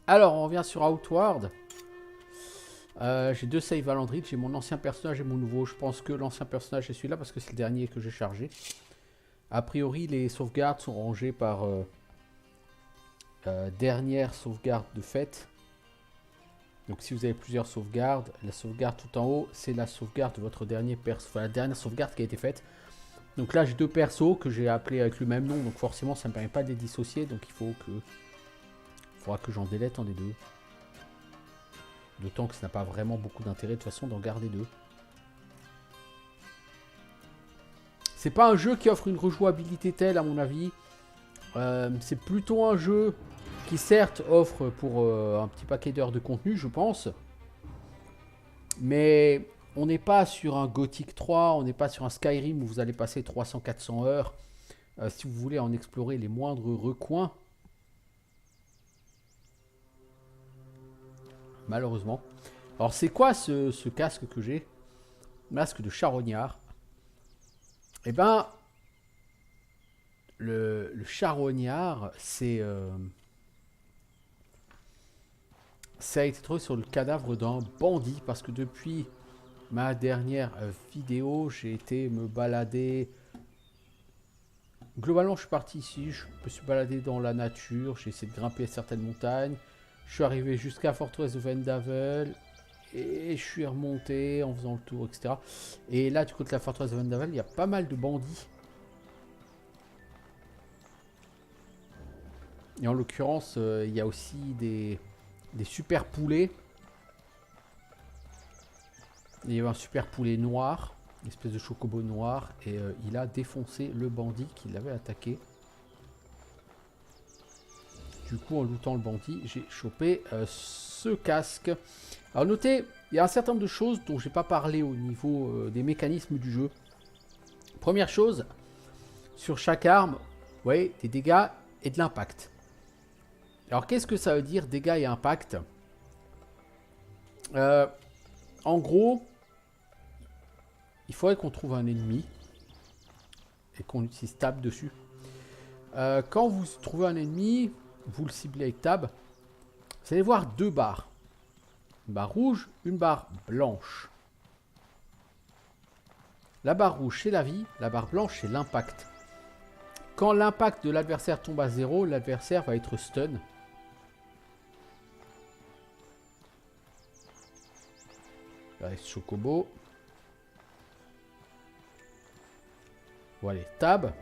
Alors, on revient sur Outward. J'ai deux saves à l'Android. J'ai mon ancien personnage et mon nouveau. Je pense que l'ancien personnage est celui-là parce que c'est le dernier que j'ai chargé. A priori, les sauvegardes sont rangées par dernière sauvegarde de fête. Donc si vous avez plusieurs sauvegardes, la sauvegarde tout en haut, c'est la sauvegarde de votre dernier perso. Enfin, la dernière sauvegarde qui a été faite. Donc là, j'ai deux persos que j'ai appelés avec le même nom. Donc forcément, ça ne me permet pas de les dissocier. Donc il faudra que j'en délète un des deux. D'autant que ça n'a pas vraiment beaucoup d'intérêt de toute façon d'en garder deux. C'est pas un jeu qui offre une rejouabilité telle à mon avis. C'est plutôt un jeu qui certes offre pour un petit paquet d'heures de contenu, je pense. Mais on n'est pas sur un Gothic 3, on n'est pas sur un Skyrim où vous allez passer 300-400 heures. Si vous voulez en explorer les moindres recoins. Malheureusement. Alors c'est quoi ce casque que j'ai? Masque de charognard. Eh ben, le charognard, c'est... ça a été trouvé sur le cadavre d'un bandit parce que depuis ma dernière vidéo, j'ai été me balader. Globalement, je suis parti ici, je me suis baladé dans la nature, j'ai essayé de grimper à certaines montagnes. Je suis arrivé jusqu'à la forteresse de Vendavel et je suis remonté en faisant le tour, etc. Et là, du côté de la forteresse de Vendavel, il y a pas mal de bandits. Et en l'occurrence, il y a aussi des super poulets. Il y avait un super poulet noir, une espèce de chocobo noir, et il a défoncé le bandit qui l'avait attaqué. Du coup, en lootant le bandit, j'ai chopé ce casque. Alors notez, il y a un certain nombre de choses dont je n'ai pas parlé au niveau des mécanismes du jeu. Première chose, sur chaque arme, vous voyez, des dégâts et de l'impact. Alors qu'est-ce que ça veut dire dégâts et impact? En gros, il faudrait qu'on trouve un ennemi et qu'on utilise tab dessus. Quand vous trouvez un ennemi, vous le ciblez avec tab, vous allez voir deux barres. Une barre rouge, une barre blanche. La barre rouge, c'est la vie, la barre blanche, c'est l'impact. Quand l'impact de l'adversaire tombe à 0, l'adversaire va être stun. Là, il chocobo. Voilà, tab.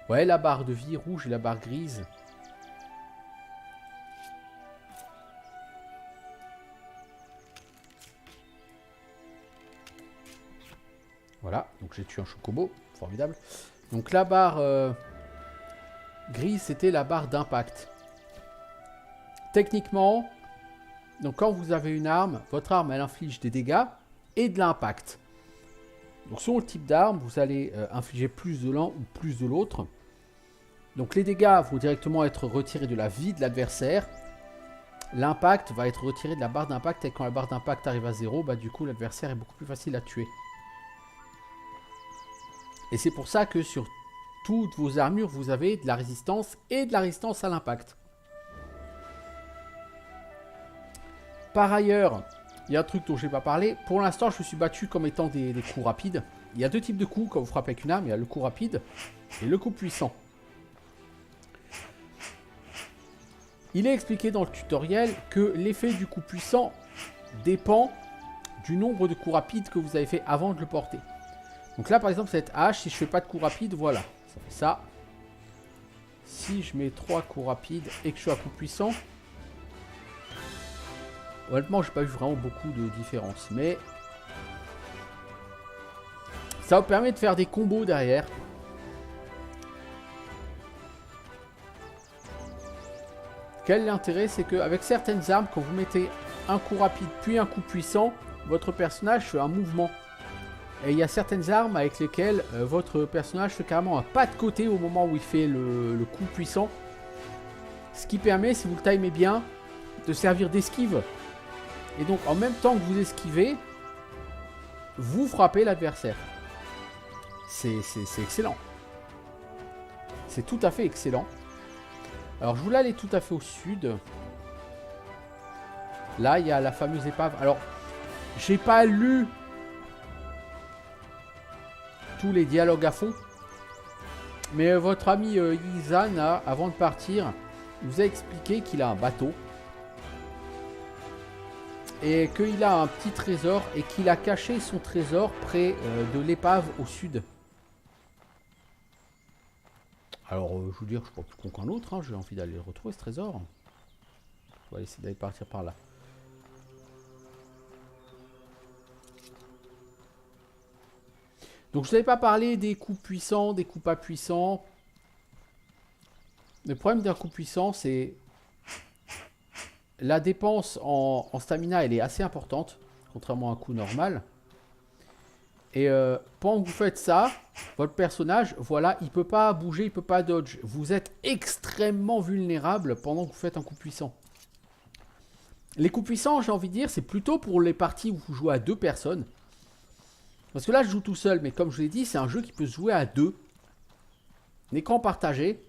Ouais, la barre de vie rouge et la barre grise. Voilà, donc j'ai tué un chocobo, formidable. Donc la barre grise, c'était la barre d'impact. Techniquement, donc quand vous avez une arme, votre arme, elle inflige des dégâts et de l'impact. Donc selon le type d'arme, vous allez infliger plus de l'un ou plus de l'autre. Donc les dégâts vont directement être retirés de la vie de l'adversaire. L'impact va être retiré de la barre d'impact et quand la barre d'impact arrive à 0, bah, du coup l'adversaire est beaucoup plus facile à tuer. Et c'est pour ça que sur toutes vos armures, vous avez de la résistance et de la résistance à l'impact. Par ailleurs, il y a un truc dont je n'ai pas parlé. Pour l'instant, je me suis battu comme étant des coups rapides. Il y a deux types de coups quand vous frappez avec une arme. Il y a le coup rapide et le coup puissant. Il est expliqué dans le tutoriel que l'effet du coup puissant dépend du nombre de coups rapides que vous avez fait avant de le porter. Donc là, par exemple, cette hache, si je fais pas de coup rapide, voilà, ça fait ça. Si je mets 3 coups rapides et que je suis à coup puissant, honnêtement, j'ai pas vu vraiment beaucoup de différence, mais ça vous permet de faire des combos derrière. Quel est l'intérêt? C'est qu'avec certaines armes, quand vous mettez un coup rapide puis un coup puissant, votre personnage fait un mouvement. Et il y a certaines armes avec lesquelles votre personnage fait carrément un pas de côté au moment où il fait le coup puissant. Ce qui permet, si vous le timez bien, de servir d'esquive. Et donc en même temps que vous esquivez, vous frappez l'adversaire. C'est excellent. C'est tout à fait excellent. Alors je voulais aller tout à fait au sud. Là, il y a la fameuse épave. Alors, j'ai pas lu tous les dialogues à fond. Mais votre ami Izan, avant de partir, vous a expliqué qu'il a un bateau. Et qu'il a un petit trésor. Et qu'il a caché son trésor près de l'épave au sud. Alors, je veux dire, je ne suis pas plus con qu'un autre. Hein, j'ai envie d'aller le retrouver, ce trésor. On va essayer d'aller partir par là. Donc, je ne vous avais pas parlé des coups puissants, des coups pas puissants. Le problème d'un coup puissant, c'est... La dépense en stamina, elle est assez importante. Contrairement à un coup normal. Et pendant que vous faites ça, votre personnage, voilà, il ne peut pas bouger, il ne peut pas dodge. Vous êtes extrêmement vulnérable pendant que vous faites un coup puissant. Les coups puissants, j'ai envie de dire, c'est plutôt pour les parties où vous jouez à 2 personnes. Parce que là, je joue tout seul, mais comme je l'ai dit, c'est un jeu qui peut se jouer à 2. Un écran partagé.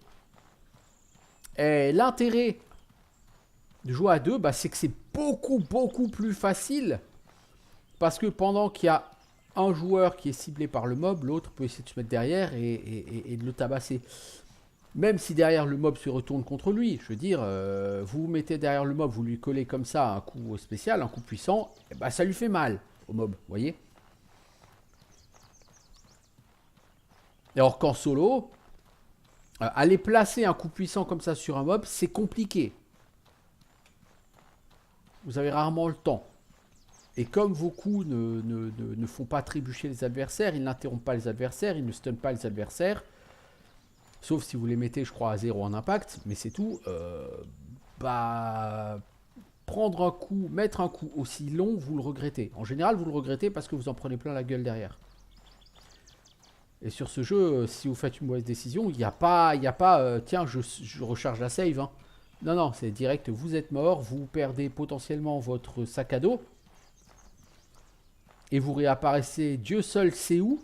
Et l'intérêt de jouer à 2, bah, c'est que c'est beaucoup plus facile. Parce que pendant qu'il y a un joueur qui est ciblé par le mob, l'autre peut essayer de se mettre derrière et de le tabasser. Même si derrière le mob se retourne contre lui. Je veux dire, vous vous mettez derrière le mob, vous lui collez comme ça un coup spécial, un coup puissant, et bah, ça lui fait mal au mob, vous voyez. Et alors qu'en solo, aller placer un coup puissant comme ça sur un mob, c'est compliqué. Vous avez rarement le temps. Et comme vos coups ne font pas trébucher les adversaires, ils n'interrompent pas les adversaires, ils ne stunnent pas les adversaires. Sauf si vous les mettez, je crois, à 0 en impact. Mais c'est tout. Bah, prendre un coup, mettre un coup aussi long, vous le regrettez. En général, vous le regrettez parce que vous en prenez plein la gueule derrière. Et sur ce jeu, si vous faites une mauvaise décision, il n'y a pas, tiens, je recharge la save. Hein. Non, non, c'est direct, vous êtes mort, vous perdez potentiellement votre sac à dos. Et vous réapparaissez, Dieu seul sait où.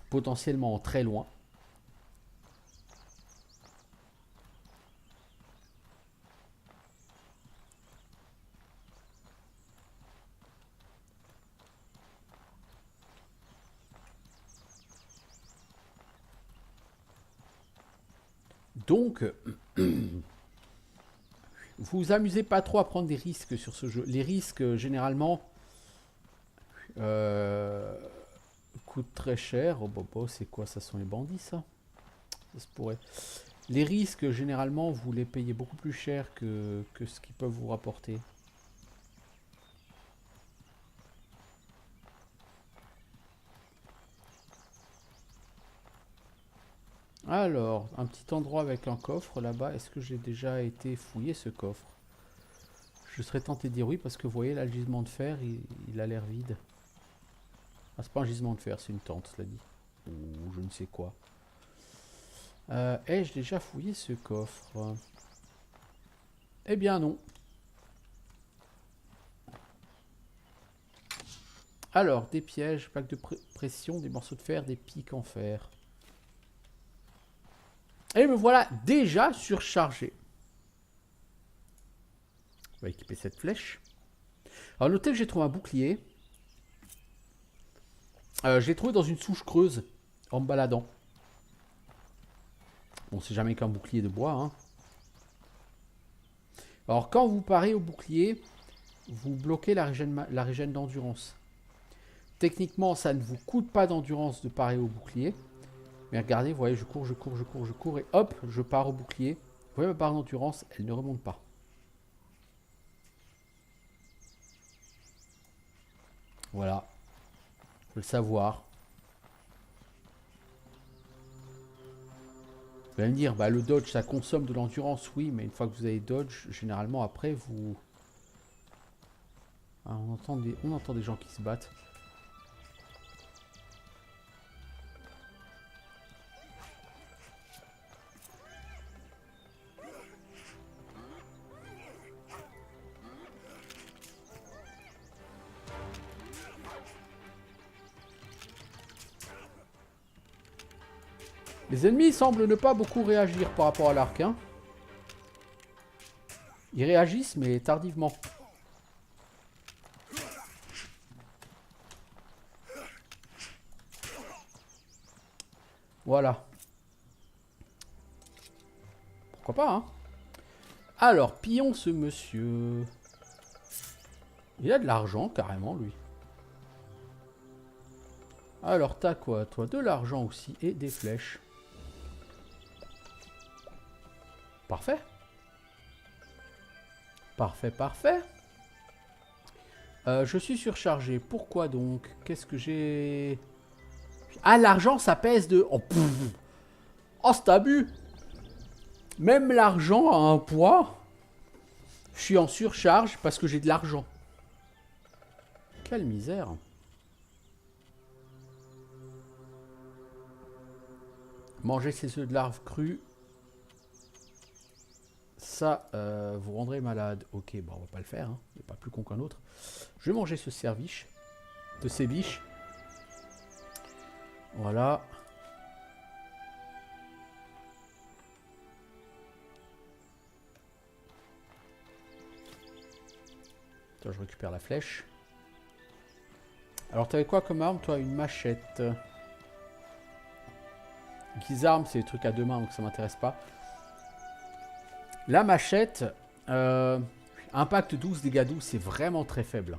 Potentiellement très loin. Donc, vous amusez pas trop à prendre des risques sur ce jeu. Les risques, généralement, coûtent très cher. Oh, bah, c'est quoi? Ça sont les bandits, ça? Ça se pourrait. Les risques, généralement, vous les payez beaucoup plus cher que ce qu'ils peuvent vous rapporter. Alors, un petit endroit avec un coffre là-bas. Est-ce que j'ai déjà été fouiller ce coffre? Je serais tenté de dire oui parce que vous voyez là le gisement de fer, il a l'air vide. Ah, c'est pas un gisement de fer, c'est une tente, cela dit. Ou je ne sais quoi. Ai-je déjà fouillé ce coffre? Eh bien non. Alors, des pièges, plaques de pression, des morceaux de fer, des pics en fer. Et me voilà déjà surchargé. On va équiper cette flèche. Alors notez que j'ai trouvé un bouclier. Je l'ai trouvé dans une souche creuse en me baladant. Bon, c'est jamais qu'un bouclier de bois. Hein. Alors quand vous parez au bouclier, vous bloquez la régène d'endurance. Techniquement, ça ne vous coûte pas d'endurance de parer au bouclier. Mais regardez, vous voyez, je cours et hop, je pars au bouclier. Vous voyez ma barre d'endurance, elle ne remonte pas. Voilà. Faut le savoir. Vous allez me dire, bah, le dodge, ça consomme de l'endurance, oui, mais une fois que vous avez dodge, généralement après, vous... Ah, on entend des gens qui se battent. Les ennemis semblent ne pas beaucoup réagir par rapport à l'arc. Hein. Ils réagissent, mais tardivement. Voilà. Pourquoi pas, hein? Alors, pillons ce monsieur. Il a de l'argent, carrément, lui. Alors, t'as quoi, toi? De l'argent aussi et des flèches. Parfait. Parfait, parfait. Je suis surchargé. Pourquoi donc? Qu'est-ce que j'ai... Ah, l'argent, ça pèse de... Oh, pff. Oh, c'est abus. Même l'argent a un poids. Je suis en surcharge parce que j'ai de l'argent. Quelle misère. Manger ces œufs de larves crus. Ça, vous rendrez malade. Ok, bon, on va pas le faire. Hein. Il n'est pas plus con qu'un autre. Je vais manger ce cerviche. De ces biches. Voilà. Attends, je récupère la flèche. Alors, t'avais quoi comme arme, toi? Une machette. Guisarme, c'est des trucs à deux mains, donc ça m'intéresse pas. La machette, impact 12, dégâts 12, c'est vraiment très faible.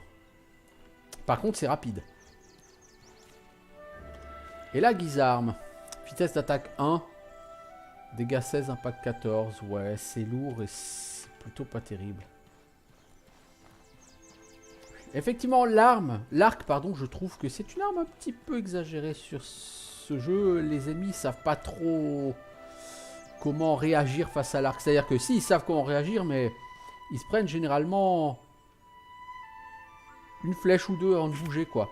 Par contre, c'est rapide. Et la guisarme, vitesse d'attaque 1, dégâts 16, impact 14. Ouais, c'est lourd et c'est plutôt pas terrible. Effectivement, l'arc, pardon, je trouve que c'est une arme un petit peu exagérée sur ce jeu. Les ennemis savent pas trop comment réagir face à l'arc. C'est-à-dire que si, ils savent comment réagir, mais ils se prennent généralement une flèche ou deux avant de bouger, quoi.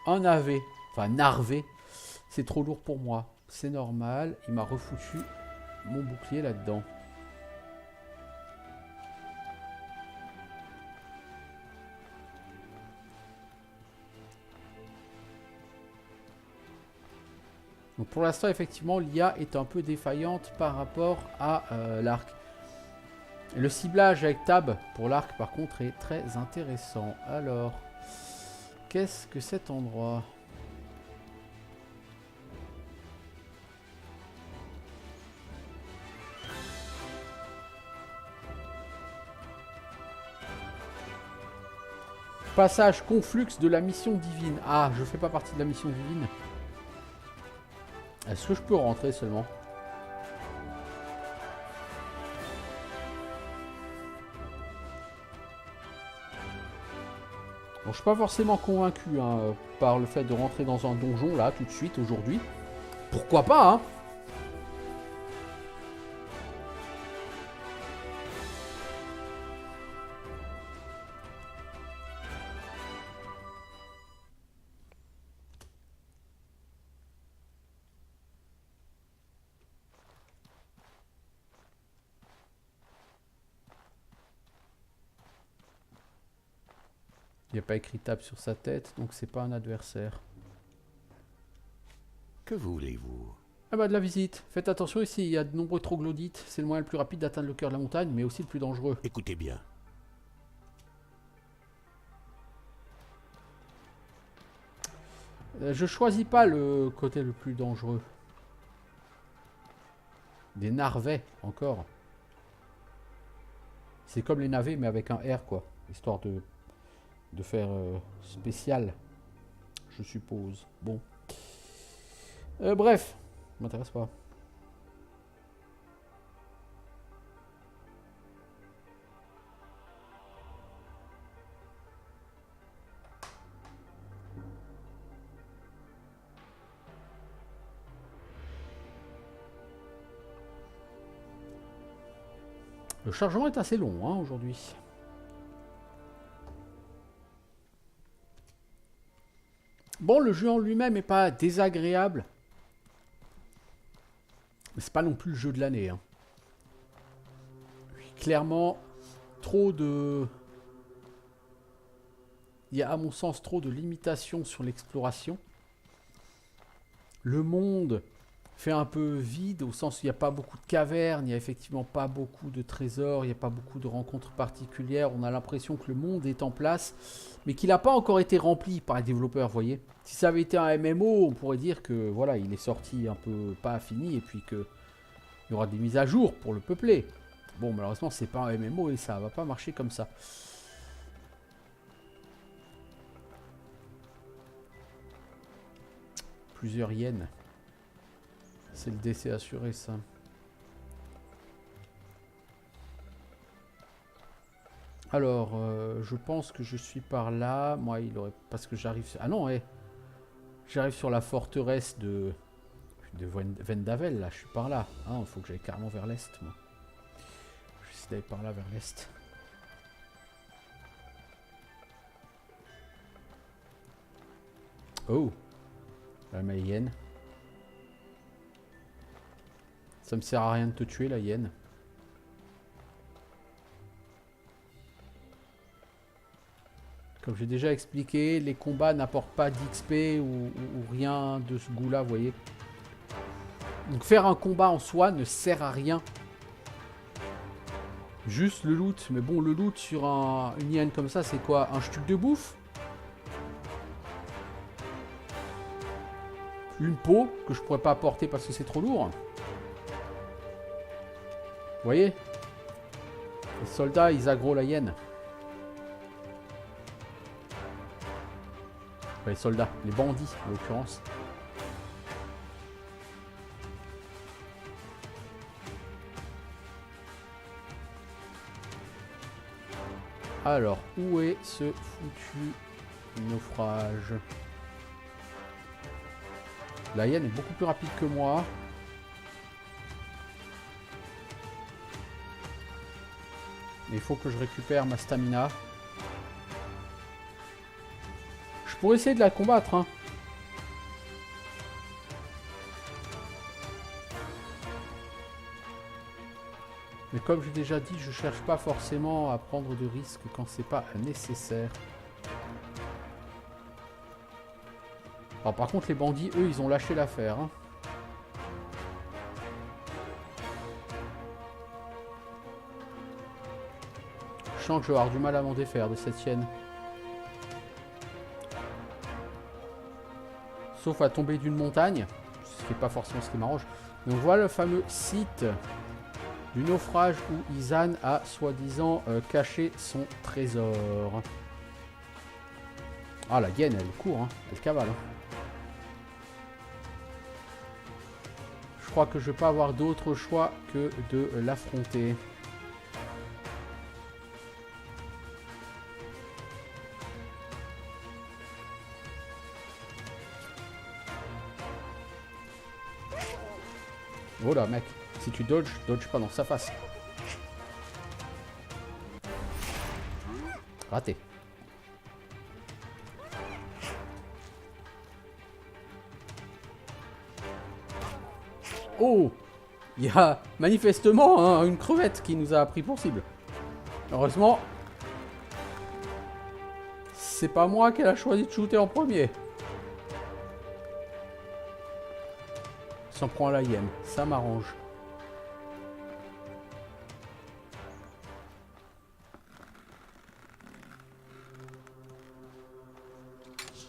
Un AV, enfin narvé, c'est trop lourd pour moi. C'est normal, il m'a refoutu mon bouclier là-dedans. Donc pour l'instant, effectivement, l'IA est un peu défaillante par rapport à l'arc. Le ciblage avec tab pour l'arc, par contre, est très intéressant. Alors, qu'est-ce que cet endroit? Passage conflux de la mission divine. Ah, je fais pas partie de la mission divine. Est-ce que je peux rentrer seulement? Bon, je suis pas forcément convaincu hein, par le fait de rentrer dans un donjon là tout de suite aujourd'hui. Pourquoi pas hein? Il n'y a pas écrit tape sur sa tête, donc c'est pas un adversaire. Que voulez-vous? Ah bah de la visite. Faites attention ici, il y a de nombreux troglodytes. C'est le moyen le plus rapide d'atteindre le cœur de la montagne, mais aussi le plus dangereux. Écoutez bien. Je choisis pas le côté le plus dangereux. Des narvets, encore. C'est comme les navets, mais avec un R, quoi. Histoire de faire spécial, je suppose. Bon. Bref, ça m'intéresse pas. Le chargement est assez long hein, aujourd'hui. Bon, le jeu en lui-même n'est pas désagréable. Mais c'est pas non plus le jeu de l'année. Hein. Clairement, trop de... Il y a à mon sens trop de limitations sur l'exploration. Le monde fait un peu vide, au sens où il n'y a pas beaucoup de cavernes, il n'y a effectivement pas beaucoup de trésors, il n'y a pas beaucoup de rencontres particulières. On a l'impression que le monde est en place, mais qu'il n'a pas encore été rempli par les développeurs, vous voyez. Si ça avait été un MMO, on pourrait dire que voilà, il est sorti un peu pas fini, et puis qu'il y aura des mises à jour pour le peupler. Bon, malheureusement, c'est pas un MMO et ça va pas marcher comme ça. Plusieurs yens. C'est le décès assuré, ça. Alors, je pense que je suis par là. Moi, il aurait... Parce que j'arrive... Ah non, ouais. J'arrive sur la forteresse de Vendavel, là. Je suis par là. Ah, il faut que j'aille carrément vers l'est, moi. Je vais essayer d'aller par là, vers l'est. Oh. La hyène. Ça me sert à rien de te tuer, la hyène. Comme j'ai déjà expliqué, les combats n'apportent pas d'XP ou rien de ce goût-là, vous voyez. Donc faire un combat en soi ne sert à rien. Juste le loot. Mais bon, le loot sur une hyène comme ça, c'est quoi? Un stuc de bouffe? Une peau que je pourrais pas apporter parce que c'est trop lourd. Vous voyez? Les soldats, ils aggro la hyène. Enfin, les soldats, les bandits en l'occurrence. Alors, où est ce foutu naufrage? La hyène est beaucoup plus rapide que moi. Mais il faut que je récupère ma stamina. Je pourrais essayer de la combattre, hein. Mais comme j'ai déjà dit, je cherche pas forcément à prendre de risques quand c'est pas nécessaire. Alors par contre les bandits, eux, ils ont lâché l'affaire, hein. Je sens que je vais avoir du mal à m'en défaire de cette hyène. Sauf à tomber d'une montagne, ce qui n'est pas forcément ce qui m'arrange. Donc voilà le fameux site du naufrage où Izan a soi-disant caché son trésor. Ah, la hyène, elle court, hein. Elle cavale. Hein. Je crois que je ne vais pas avoir d'autre choix que de l'affronter. Oh là, mec, si tu dodge pas dans sa face. Raté. Oh, il y a manifestement hein, une crevette qui nous a pris pour cible. Heureusement, c'est pas moi qu'elle a choisi de shooter en premier. S'en prend à la hyène, ça m'arrange.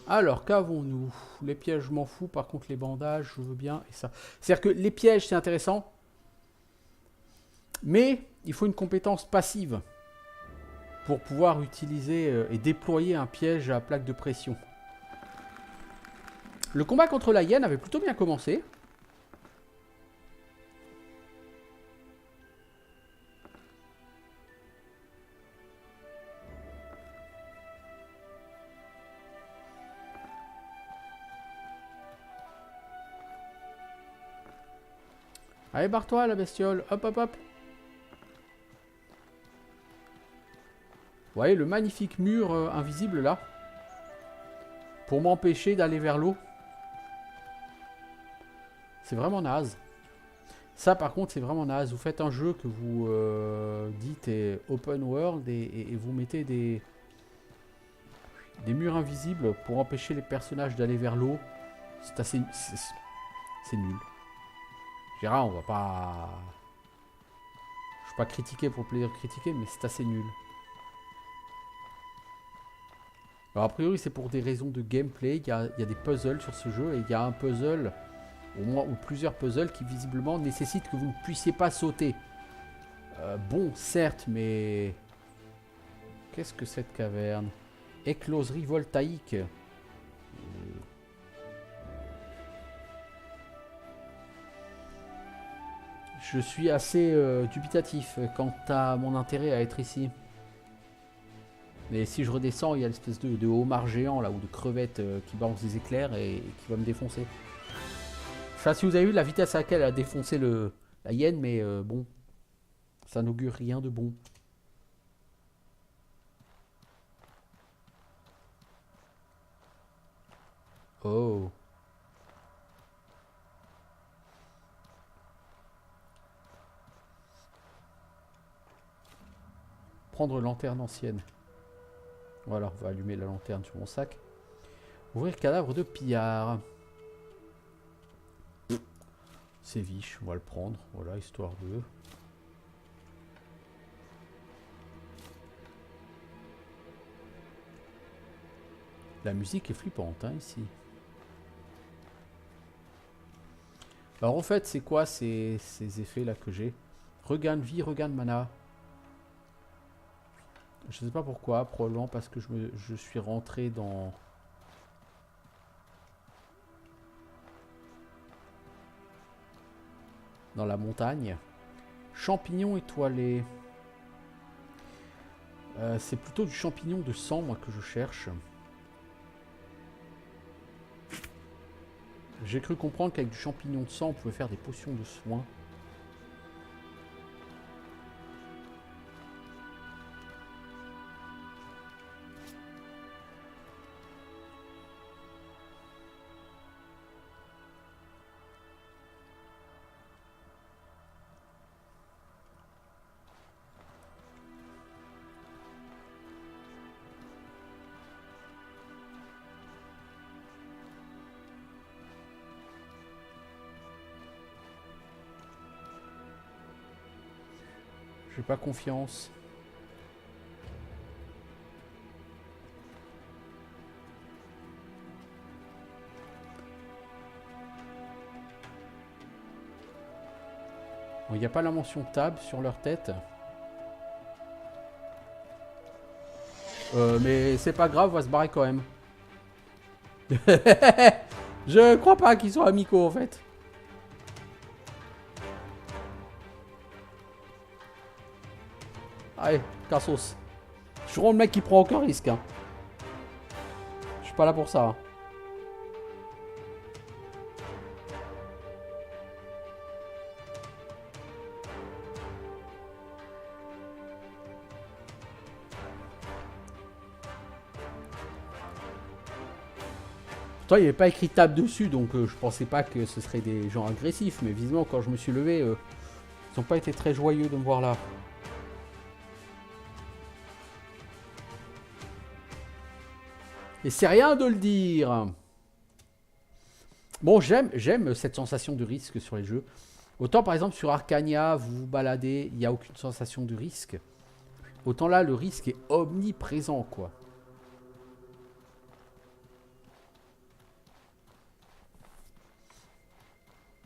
Alors, qu'avons-nous? Les pièges, je m'en fous. Par contre, les bandages, je veux bien. Et ça. C'est-à-dire que les pièges, c'est intéressant. Mais il faut une compétence passive pour pouvoir utiliser et déployer un piège à plaque de pression. Le combat contre la hyène avait plutôt bien commencé. Allez, barre-toi, la bestiole. Hop, hop, hop. Vous voyez le magnifique mur invisible, là. Pour m'empêcher d'aller vers l'eau. C'est vraiment naze. Ça, par contre, c'est vraiment naze. Vous faites un jeu que vous dites est open world et vous mettez des murs invisibles pour empêcher les personnages d'aller vers l'eau. C'est assez... C'est nul. diras, on va pas... Je vais pas critiquer pour le plaisir de critiquer, mais c'est assez nul. Alors a priori c'est pour des raisons de gameplay, il y a des puzzles sur ce jeu, et il y a un puzzle, au moins ou plusieurs puzzles qui visiblement nécessitent que vous ne puissiez pas sauter. Bon, certes, mais... Qu'est-ce que cette caverne? Écloserie voltaïque. Je suis assez dubitatif quant à mon intérêt à être ici. Mais si je redescends, il y a l'espèce de homard géant là, ou de crevette qui balance des éclairs et qui va me défoncer. Je sais pas si vous avez vu la vitesse à laquelle elle a défoncé la hyène, mais bon, ça n'augure rien de bon. Oh. Prendre lanterne ancienne. Voilà, on va allumer la lanterne sur mon sac. Ouvrir cadavre de pillard. Séviche, on va le prendre. Voilà, histoire de... La musique est flippante, hein, ici. Alors en fait, c'est quoi ces effets-là que j'ai? Regain de vie, regain de mana. Je sais pas pourquoi, probablement parce que je suis rentré dans la montagne. Champignon étoilé. C'est plutôt du champignon de sang, moi, que je cherche. J'ai cru comprendre qu'avec du champignon de sang, on pouvait faire des potions de soins. J'ai pas confiance. Bon, il n'y a pas la mention table sur leur tête. Mais c'est pas grave, on va se barrer quand même. Je crois pas qu'ils soient amicaux en fait. Allez, cassos. Je suis vraiment le mec qui prend aucun risque. Hein. Je suis pas là pour ça. Hein. Pourtant, il n'y avait pas écrit table dessus, donc je pensais pas que ce serait des gens agressifs. Mais visiblement, quand je me suis levé, ils n'ont pas été très joyeux de me voir là. Et c'est rien de le dire. Bon, j'aime cette sensation de risque sur les jeux. Autant par exemple sur Arcania, vous vous baladez, il n'y a aucune sensation de risque. Autant là, le risque est omniprésent, quoi.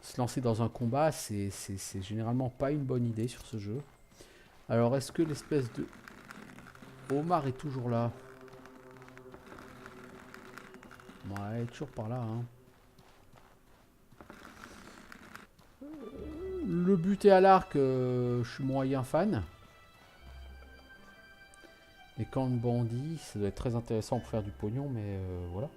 Se lancer dans un combat, c'est généralement pas une bonne idée sur ce jeu. Alors, est-ce que l'espèce de homard est toujours là? Ouais, toujours par là, hein. Le buter à l'arc, je suis moyen fan. Les camps de bandits, ça doit être très intéressant pour faire du pognon, mais voilà.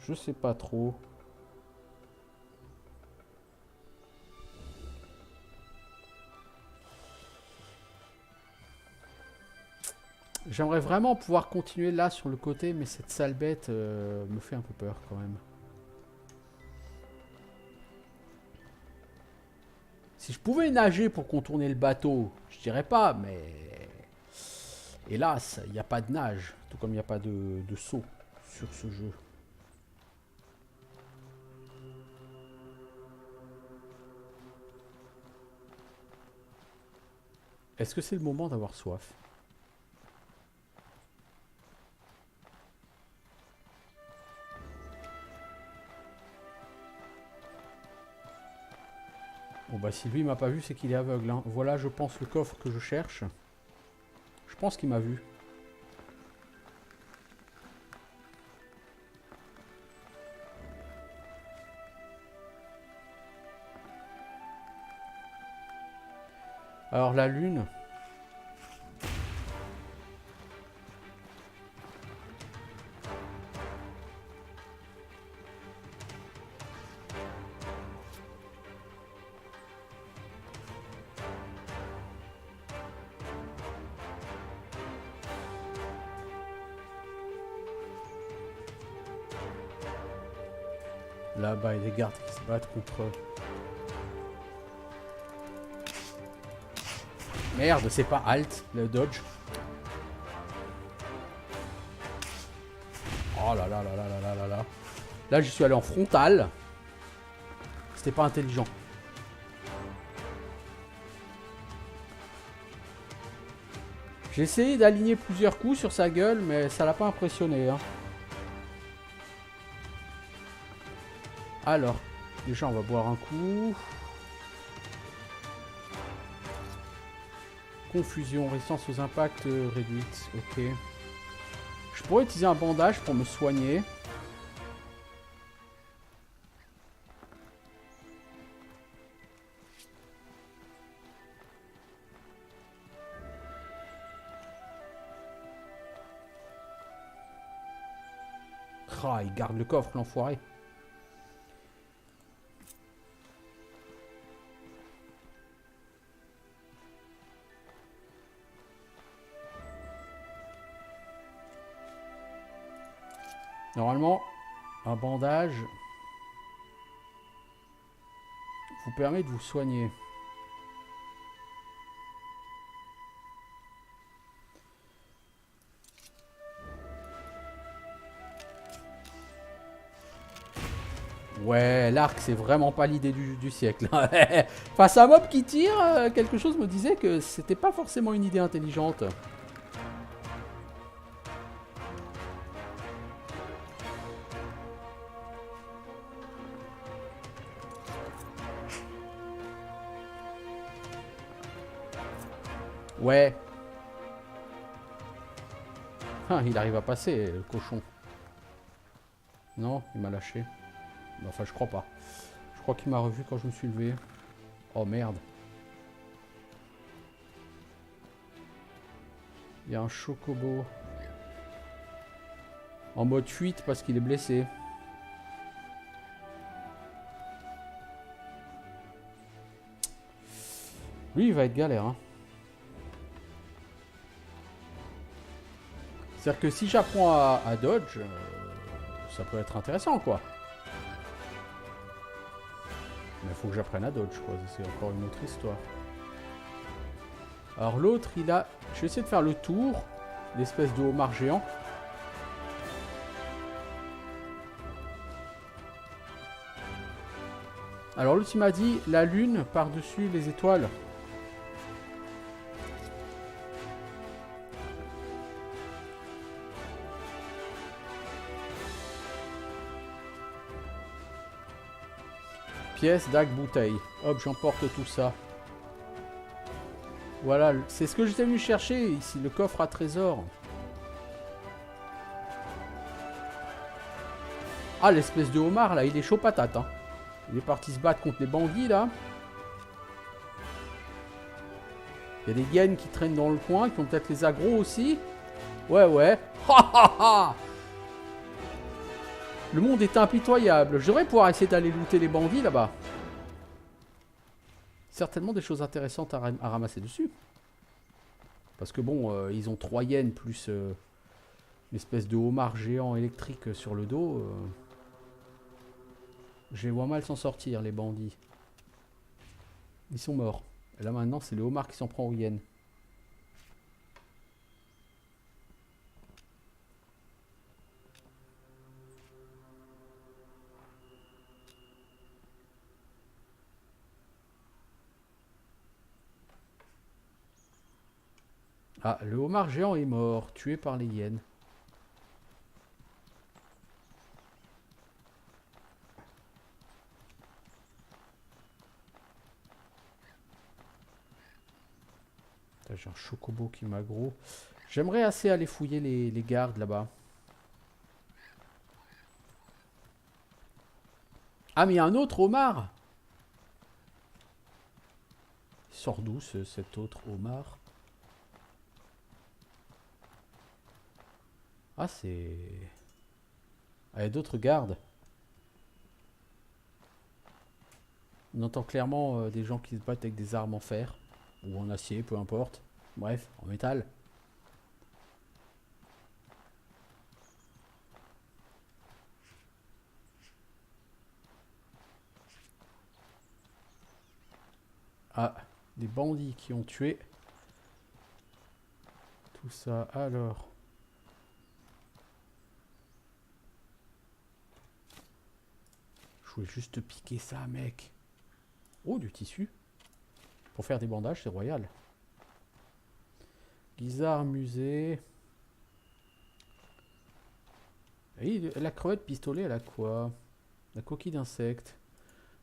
Je sais pas trop. J'aimerais vraiment pouvoir continuer là sur le côté, mais cette sale bête me fait un peu peur quand même. Si je pouvais nager pour contourner le bateau, je dirais pas, mais... Hélas, il n'y a pas de nage, tout comme il n'y a pas de saut sur ce jeu. Est-ce que c'est le moment d'avoir soif? Bon bah si lui il m'a pas vu, c'est qu'il est aveugle. Hein. Voilà, je pense, le coffre que je cherche. Je pense qu'il m'a vu. Alors la lune... Là-bas, il y a des gardes qui se battent contre eux. Merde, c'est pas Alt, le dodge. Oh là là là là là là là là. Là, j'y suis allé en frontal. C'était pas intelligent. J'ai essayé d'aligner plusieurs coups sur sa gueule, mais ça l'a pas impressionné. Hein. Alors, déjà on va boire un coup. Confusion, résistance aux impacts réduite. Ok. Je pourrais utiliser un bandage pour me soigner. Ah, il garde le coffre, l'enfoiré. Normalement, un bandage vous permet de vous soigner. Ouais, l'arc, c'est vraiment pas l'idée du siècle. Face à un mob qui tire, quelque chose me disait que c'était pas forcément une idée intelligente. Ouais. Ah, il arrive à passer, le cochon. Non, il m'a lâché. Enfin, je crois pas. Je crois qu'il m'a revu quand je me suis levé. Oh merde. Il y a un chocobo. En mode fuite parce qu'il est blessé. Lui, il va être galère. Hein. C'est-à-dire que si j'apprends à dodge, ça peut être intéressant, quoi. Mais il faut que j'apprenne à dodge, quoi. C'est encore une autre histoire. Alors l'autre, il a... Je vais essayer de faire le tour. L'espèce de homard géant. Alors l'autre, il m'a dit la lune par-dessus les étoiles. Pièce, dague, bouteille. Hop, j'emporte tout ça. Voilà, c'est ce que j'étais venu chercher ici, le coffre à trésor. Ah, l'espèce de homard, là, il est chaud patate. Hein. Il est parti se battre contre les bandits, là. Il y a des hyènes qui traînent dans le coin, qui ont peut-être les agros aussi. Ouais, ouais. Ha, ha, ha. Le monde est impitoyable. Je devrais pouvoir essayer d'aller looter les bandits, là-bas. Certainement des choses intéressantes à ramasser dessus. Parce que bon, ils ont 3 hyènes plus une espèce de homard géant électrique sur le dos. Je les vois mal s'en sortir, les bandits. Ils sont morts. Et là maintenant, c'est le homard qui s'en prend aux hyènes. Ah, le homard géant est mort, tué par les hyènes. J'ai un chocobo qui m'aggro. J'aimerais assez aller fouiller les gardes là-bas. Ah, mais il y a un autre homard. Il sort d'où cet autre homard? Ah, c'est... Ah, il y a d'autres gardes. On entend clairement des gens qui se battent avec des armes en fer. Ou en acier, peu importe. Bref, en métal. Ah, des bandits qui ont tué. Tout ça, alors... Je voulais juste piquer ça, mec. Oh, du tissu. Pour faire des bandages, c'est royal. Guisard musée. Et la crevette pistolet, elle a quoi? La coquille d'insecte.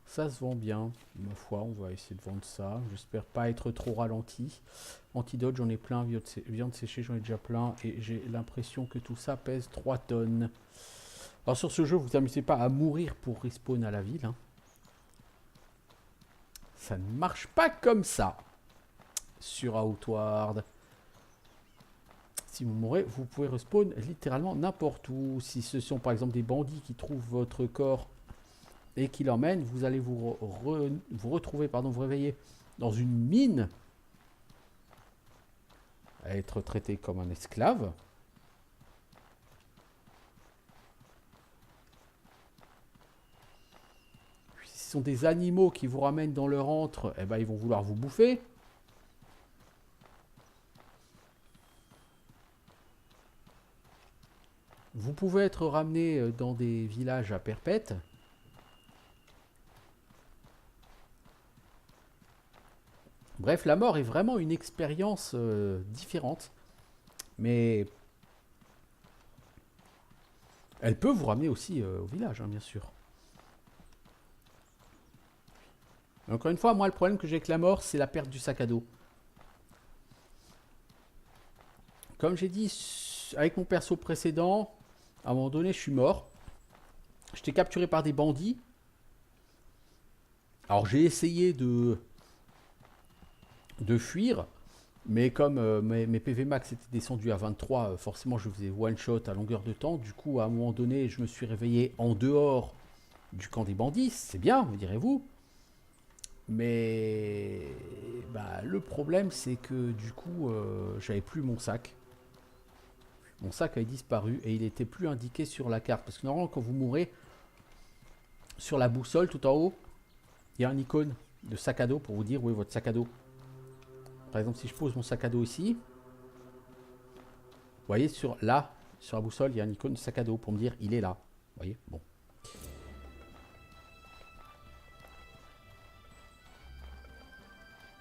Ça se vend bien. Ma foi, on va essayer de vendre ça. J'espère pas être trop ralenti. Antidote, j'en ai plein. Viande séchée, j'en ai déjà plein. Et j'ai l'impression que tout ça pèse 3 tonnes. Alors sur ce jeu, vous amusez pas à mourir pour respawn à la ville. Hein. Ça ne marche pas comme ça. Sur Outward. Si vous mourrez, vous pouvez respawn littéralement n'importe où. Si ce sont par exemple des bandits qui trouvent votre corps et qui l'emmènent, vous allez vous retrouver, vous réveiller dans une mine, à être traité comme un esclave. Puis, si ce sont des animaux qui vous ramènent dans leur antre, eh ben, ils vont vouloir vous bouffer. Vous pouvez être ramené dans des villages à perpète. Bref, la mort est vraiment une expérience différente. Mais elle peut vous ramener aussi au village, hein, bien sûr. Mais encore une fois, moi, le problème que j'ai avec la mort, c'est la perte du sac à dos. Comme j'ai dit, avec mon perso précédent, à un moment donné, je suis mort. J'étais capturé par des bandits. Alors, j'ai essayé de fuir. Mais comme mes PV max étaient descendus à 23, forcément je faisais one shot à longueur de temps. Du coup, à un moment donné, je me suis réveillé en dehors du camp des bandits. C'est bien, me direz-vous. Mais bah, le problème, c'est que du coup, j'avais plus mon sac. Mon sac avait disparu et il n'était plus indiqué sur la carte. Parce que normalement, quand vous mourrez, sur la boussole tout en haut, il y a une icône de sac à dos pour vous dire où est votre sac à dos. Par exemple, si je pose mon sac à dos ici, vous voyez, sur la boussole, il y a une icône de sac à dos pour me dire il est là. Vous voyez, bon.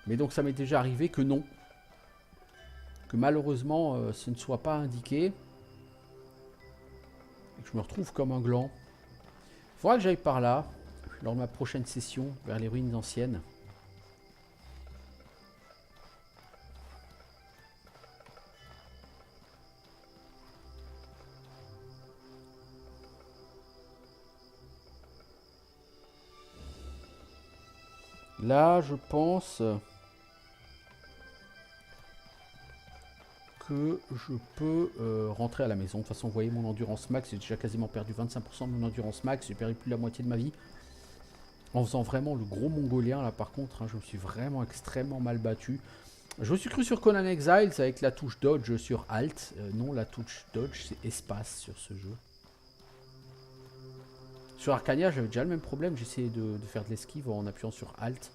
Mais donc, ça m'est déjà arrivé que non. Que malheureusement, ce ne soit pas indiqué. Et que je me retrouve comme un gland. Il faudra que j'aille par là, lors de ma prochaine session, vers les ruines anciennes. Là, je pense que je peux rentrer à la maison. De toute façon, vous voyez mon endurance max, j'ai déjà quasiment perdu 25% de mon endurance max. J'ai perdu plus de la moitié de ma vie. En faisant vraiment le gros mongolien, là par contre, hein, je me suis vraiment extrêmement mal battu. Je me suis cru sur Conan Exiles avec la touche dodge sur Alt. Non, la touche dodge, c'est espace sur ce jeu. Sur Arcania, j'avais déjà le même problème. J'essayais de faire de l'esquive en appuyant sur Alt.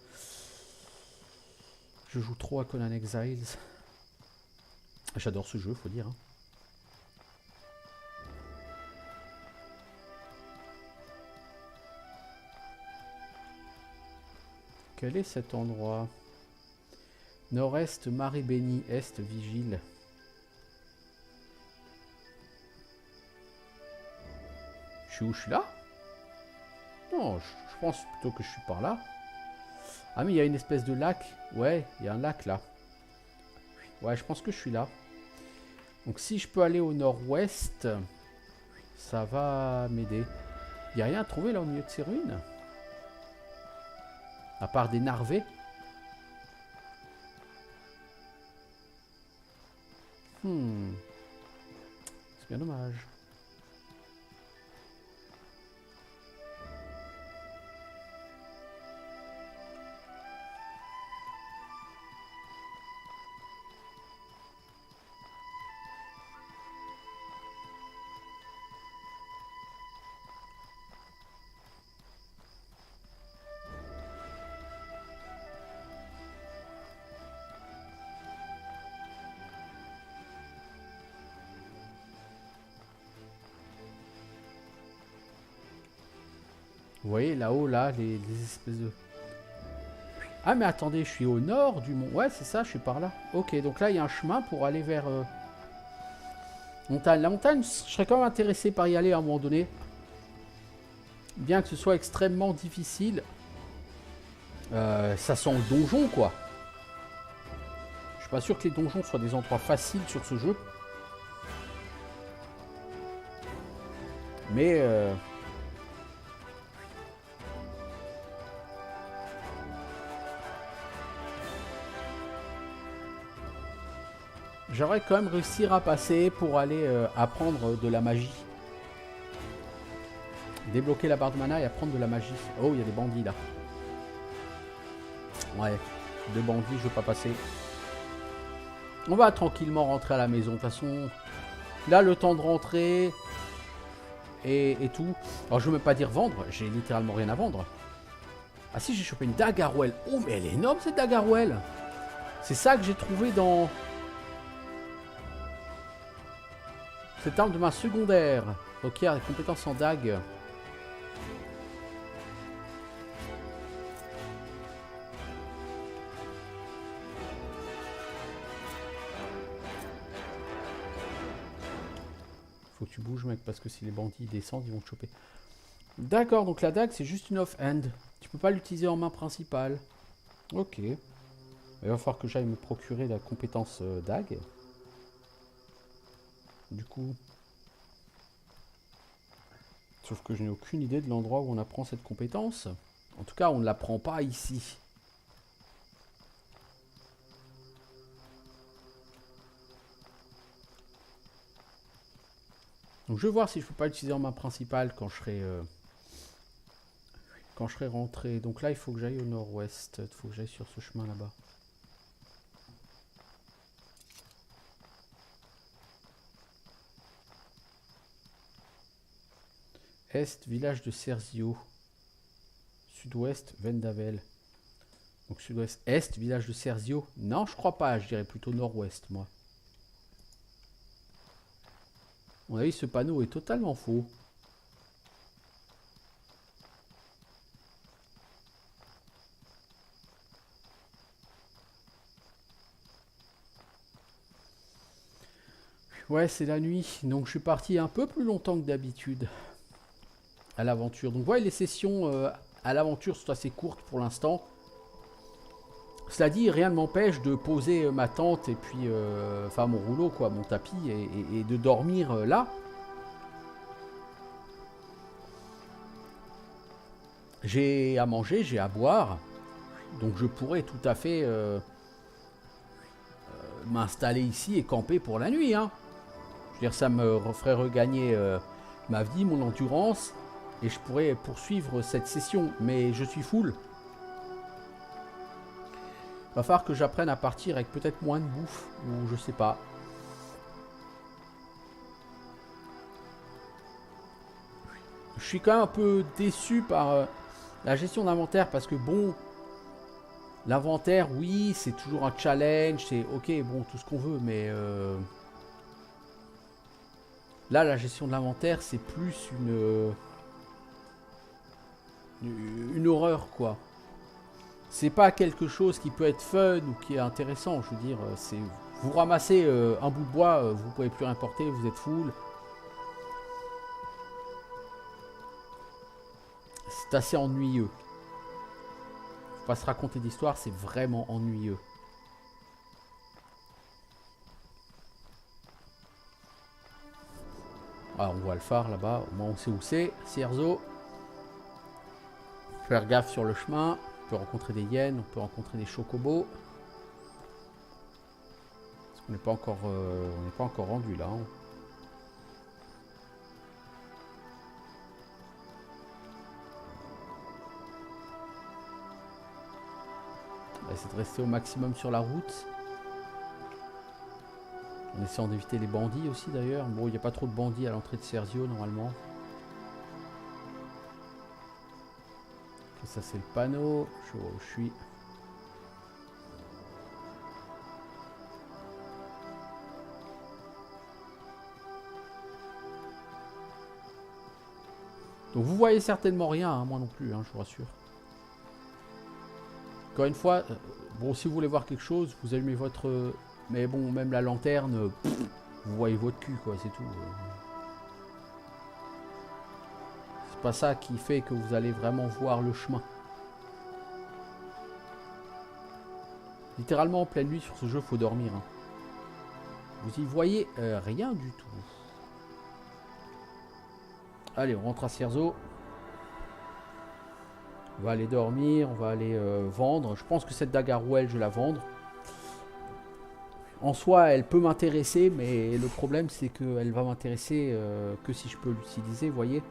Je joue trop à Conan Exiles. J'adore ce jeu, faut dire. Hein. Quel est cet endroit? Nord-est, marée bénie, est, vigile. Je suis où? Je suis là? Non, je pense plutôt que je suis par là. Ah mais il y a une espèce de lac. Ouais, il y a un lac là. Ouais, je pense que je suis là. Donc si je peux aller au nord-ouest, ça va m'aider. Il n'y a rien à trouver là au milieu de ces ruines? À part des narvés. C'est bien dommage. Vous voyez là-haut, là, les espèces de... Ah mais attendez, je suis au nord du mont. Ouais, c'est ça, je suis par là. Ok, donc là, il y a un chemin pour aller vers... montagne. La montagne, je serais quand même intéressé par y aller à un moment donné. Bien que ce soit extrêmement difficile. Ça sent le donjon, quoi. Je suis pas sûr que les donjons soient des endroits faciles sur ce jeu. Mais... j'aimerais quand même réussir à passer pour aller apprendre de la magie. Débloquer la barre de mana et apprendre de la magie. Oh, il y a des bandits là. Ouais, 2 bandits, je veux pas passer. On va tranquillement rentrer à la maison. De toute façon, là, le temps de rentrer et tout. Alors, je veux même pas dire vendre. J'ai littéralement rien à vendre. Ah si, j'ai chopé une Daggerwell. Oh, mais elle est énorme cette Daggerwell. C'est ça que j'ai trouvé dans... cette arme de main secondaire. Ok, des compétences en dague. Faut que tu bouges, mec, parce que si les bandits descendent, ils vont te choper. D'accord, donc la dague, c'est juste une off-hand. Tu peux pas l'utiliser en main principale. Ok. Il va falloir que j'aille me procurer la compétence dague. Du coup... sauf que je n'ai aucune idée de l'endroit où on apprend cette compétence. En tout cas, on ne l'apprend pas ici. Donc je vais voir si je peux pas l'utiliser en main principale quand je serai rentré. Donc là, il faut que j'aille au nord-ouest. Il faut que j'aille sur ce chemin là-bas. Est, village de Cerzio. Sud-ouest, Vendavel. Donc sud-ouest, est, village de Cerzio. Non, je crois pas. Je dirais plutôt nord-ouest, moi. À mon avis, ce panneau est totalement faux. Ouais, c'est la nuit. Donc je suis parti un peu plus longtemps que d'habitude à l'aventure. Donc ouais, les sessions à l'aventure sont assez courtes pour l'instant. Cela dit, rien ne m'empêche de poser ma tente et puis... enfin, mon rouleau, quoi, mon tapis, et de dormir là. J'ai à manger, j'ai à boire. Donc je pourrais tout à fait m'installer ici et camper pour la nuit. Hein. Je veux dire, ça me ferait regagner ma vie, mon endurance. Et je pourrais poursuivre cette session. Mais je suis full. Va falloir que j'apprenne à partir avec peut-être moins de bouffe. Ou je sais pas. Je suis quand même un peu déçu par la gestion d'inventaire. Parce que bon... L'inventaire, oui, c'est toujours un challenge. C'est ok, bon, tout ce qu'on veut, mais... Là, la gestion de l'inventaire, c'est plus une horreur, quoi. C'est pas quelque chose qui peut être fun ou qui est intéressant. Je veux dire, c'est vous ramassez un bout de bois, vous pouvez plus rien porter, vous êtes full. C'est assez ennuyeux. Faut pas se raconter d'histoire, c'est vraiment ennuyeux. Ah, on voit le phare là-bas, au moins on sait où c'est. Cierzo. Faire gaffe sur le chemin. On peut rencontrer des hyènes, on peut rencontrer des chocobos. Parce qu'on n'est pas encore, on n'est pas encore rendu là. Hein. On va essayer de rester au maximum sur la route. En essayant d'éviter les bandits aussi d'ailleurs. Bon, il n'y a pas trop de bandits à l'entrée de Cerzio normalement. Ça c'est le panneau. Je vois où je suis. Donc vous voyez certainement rien, hein, moi non plus, hein, je vous rassure. Encore une fois, bon, si vous voulez voir quelque chose, vous allumez votre... mais bon, même la lanterne, vous voyez votre cul, quoi, c'est tout. C'est pas ça qui fait que vous allez vraiment voir le chemin. Littéralement, en pleine nuit, sur ce jeu, faut dormir. Hein. Vous y voyez rien du tout. Allez, on rentre à Cierzo. On va aller dormir, on va aller vendre. Je pense que cette dague à rouelle, je vais la vendre. En soi, elle peut m'intéresser, mais le problème, c'est qu'elle va m'intéresser que si je peux l'utiliser, vous voyez.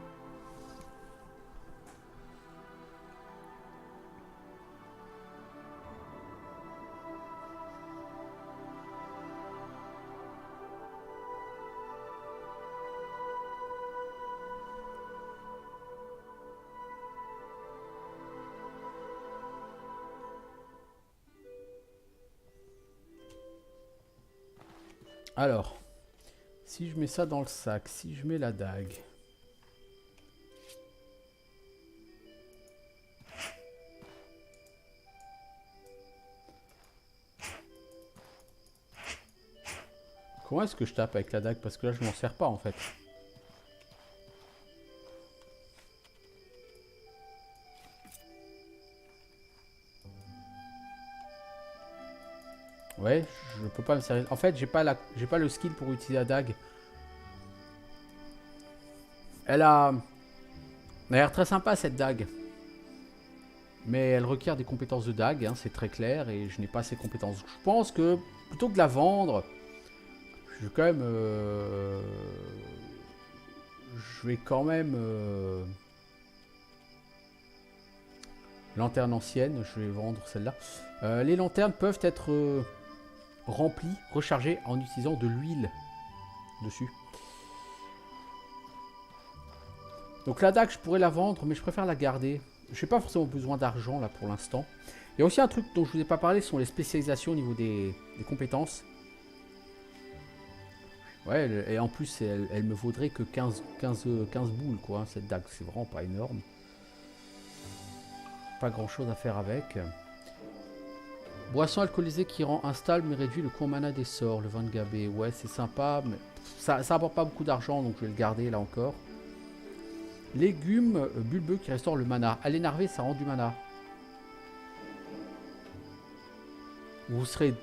Alors, si je mets ça dans le sac, si je mets la dague... Comment est-ce que je tape avec la dague? Parce que là, je m'en sers pas, en fait. Ouais, je peux pas me servir. En fait, j'ai pas le skill pour utiliser la dague. Elle a l'air très sympa cette dague. Mais elle requiert des compétences de dague, hein, c'est très clair, et je n'ai pas ces compétences. Je pense que plutôt que de la vendre, je vais quand même... je vais quand même... lanterne ancienne, je vais vendre celle-là. Les lanternes peuvent être remplies, rechargées en utilisant de l'huile dessus. Donc la dague, je pourrais la vendre, mais je préfère la garder. Je n'ai pas forcément besoin d'argent là pour l'instant. Il y a aussi un truc dont je ne vous ai pas parlé, ce sont les spécialisations au niveau des compétences. Ouais, et en plus, elle me vaudrait que 15 boules, quoi, cette dague. C'est vraiment pas énorme. Pas grand chose à faire avec. Boisson alcoolisée qui rend instable mais réduit le coût en mana des sorts, le vin de Gabé. Ouais, c'est sympa, mais ça apporte pas beaucoup d'argent, donc je vais le garder là encore. Légumes bulbeux qui restaurent le mana. À l'énerver, ça rend du mana. Vous serez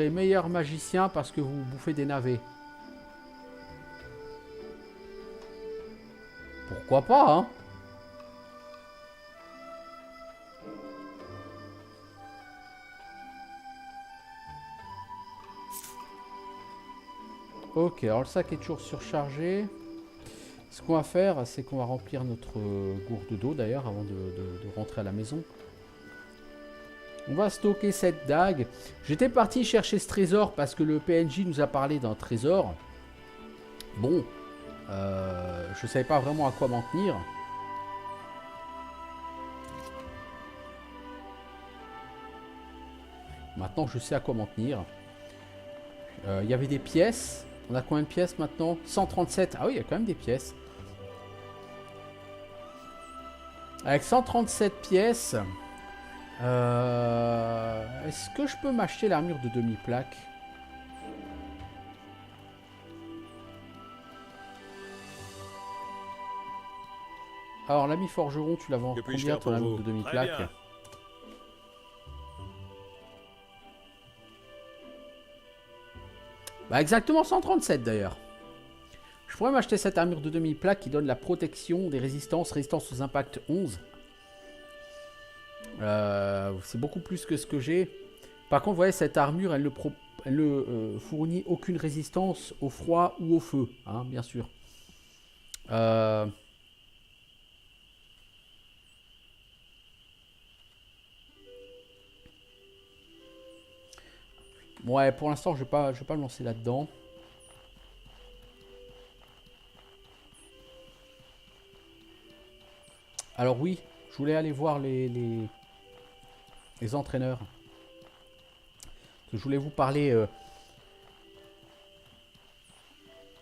meilleur magicien parce que vous bouffez des navets. Pourquoi pas, hein? Ok, alors le sac est toujours surchargé. Ce qu'on va faire, c'est qu'on va remplir notre gourde d'eau d'ailleurs avant de rentrer à la maison. On va stocker cette dague. J'étais parti chercher ce trésor parce que le PNJ nous a parlé d'un trésor. Bon, je savais pas vraiment à quoi m'en tenir. Maintenant, je sais à quoi m'en tenir. Il y avait des pièces. On a combien de pièces maintenant? 137. Ah oui, il y a quand même des pièces. Avec 137 pièces, est-ce que je peux m'acheter l'armure de demi-plaque? Alors, l'ami forgeron, tu la vends combien ton armure de demi-plaque? Bah exactement 137 d'ailleurs. Je pourrais m'acheter cette armure de demi-plaque qui donne la protection des résistances, résistance aux impacts 11. C'est beaucoup plus que ce que j'ai. Par contre, vous voyez, cette armure, elle ne fournit aucune résistance au froid ou au feu, hein, bien sûr. Ouais, pour l'instant, je vais pas me lancer là-dedans. Alors oui, je voulais aller voir les entraîneurs. Je voulais vous parler